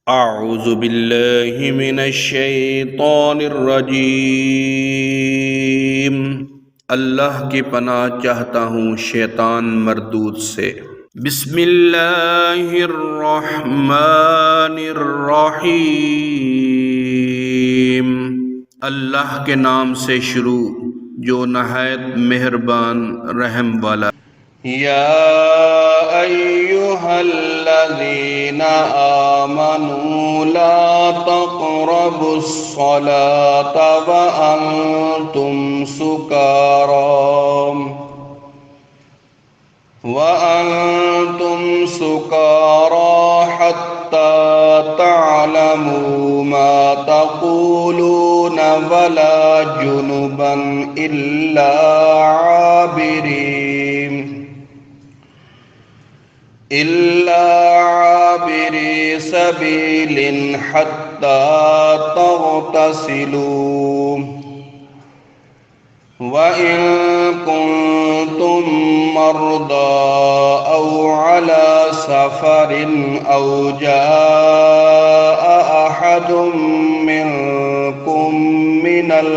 अऊज़ु बिल्लाहि मिनश्शैतानिर्रजीम। अल्लाह की पनाह चाहता हूँ शैतान मरदूद से। बिस्मिल्लाहिर्रहमानिर्रहीम। अल्लाह के नाम से शुरू जो नहायत मेहरबान रहम वाला। या अय्युहल्लज़ीना आमनू ला तक़रबुस्सलाता व अंतुम सुकारा हत्ता तअलमू मा तक़ूलून वला जुनुबन इल्ला आबिरी सबीलिन हत्ता तग़तसिलू व इन कुंतुम मर्दा औ अला सफरिन औ जाअ अहदुम मिनकुम मिनल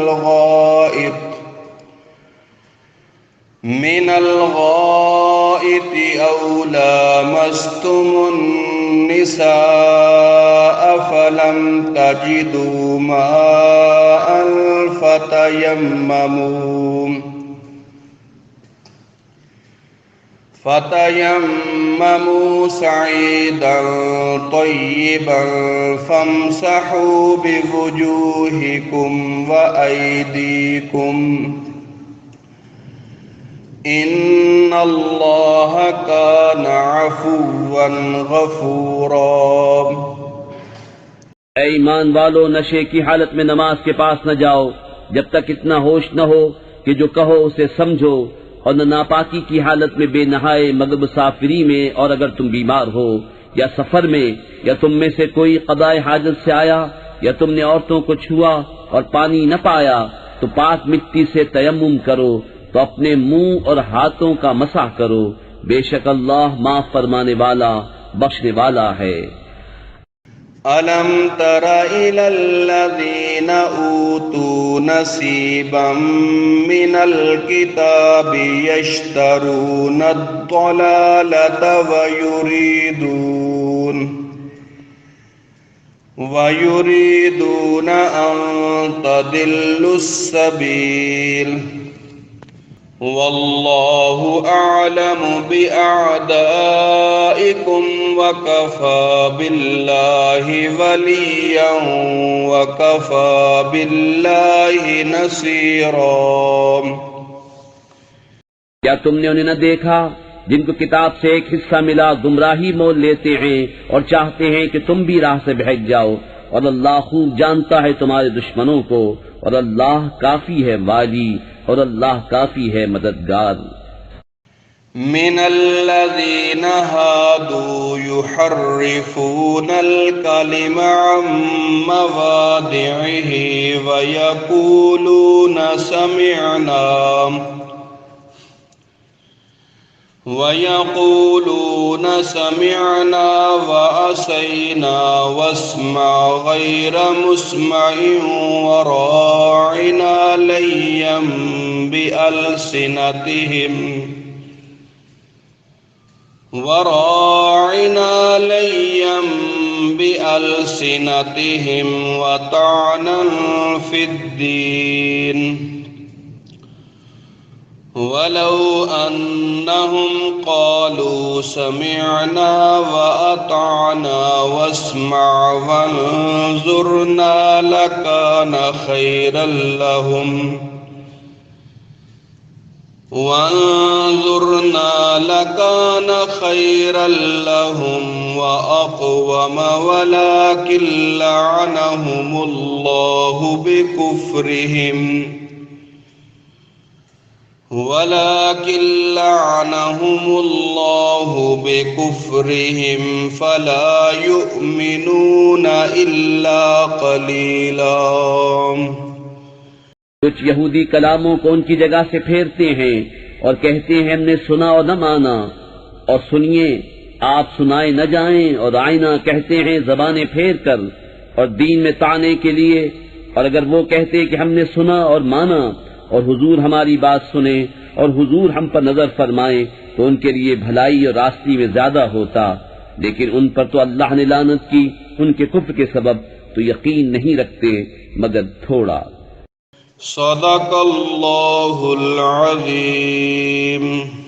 गाइत औ लामस्तुमुन निसाअ फलम तजिदू माअन फतयम्ममू सईदन तय्यिबन फम्सहू बिवुजूहिकुम व अयदीकुम इन्नल्लाह कान अफुव्वन गफूरा। ऐ ईमान वालो, नशे की हालत में नमाज के पास न जाओ जब तक इतना होश न हो कि जो कहो उसे समझो, और न नापाकी की हालत में बेनहाए मगर मुसाफिरी में, और अगर तुम बीमार हो या सफर में, या तुम में से कोई कदाए हाजत से आया, या तुमने औरतों को छुआ और पानी न पाया, तो पाक मिट्टी से तयम्मुम करो, तो अपने मुंह और हाथों का मसाह करो। बेशक अल्लाह माफ फरमाने वाला बख्शने वाला है। अलम तरा इलल्लज़ीना ऊतू नसीबम मिनल किताबि यश्तरूना अद-दलालता व युरीदूना अन तदिल्लुस सबील वल्लाहु अअलमु बिअअदाइकुम व कफा बिल्लाहि वलिय्यन व कफा बिल्लाहि नसीरा। क्या तुमने उन्हें न देखा जिनको किताब से एक हिस्सा मिला गुमराही मोल लेते हैं और चाहते हैं कि तुम भी राह से बहक जाओ, और अल्लाह खूब जानता है तुम्हारे दुश्मनों को, और अल्लाह काफी है वाली, और अल्लाह काफी है मददगार। मिनल्लज़ीना हादू युहर्रिफूनल कलिमा अम मवादिइही व यक़ूलूना समिअना व असैना वस्मा गैर मुस्मइन व राइना लय्यम बिअल्सिनतिहिम व ता'नन फिद्दीन वलौ अन्नहुम क़ालू समिअना व अता'ना वस्मा' वंज़ुरना लकान खैरल लहुम व अक़वम वलाकिन लअनहुमुल्लाहु बिकुफ्रिहिम फला युमिनून इल्ला क़लीला। कुछ यहूदी कलामों को उनकी जगह से फेरते हैं और कहते हैं हमने सुना और न माना। और सुनिए, आप सुनाए न जाएं और आईना कहते हैं जबानें फेर कर और दीन में ताने के लिए। और अगर वो कहते कि हमने सुना और माना और हुजूर हमारी बात सुने और हुजूर हम पर नजर फरमाए तो उनके लिए भलाई और रास्ती में ज्यादा होता। लेकिन उन पर तो अल्लाह ने लानत की उनके कुफ्र के सबब, तो यकीन नहीं रखते मगर थोड़ा। सदक़ल्लाहुल अज़ीम।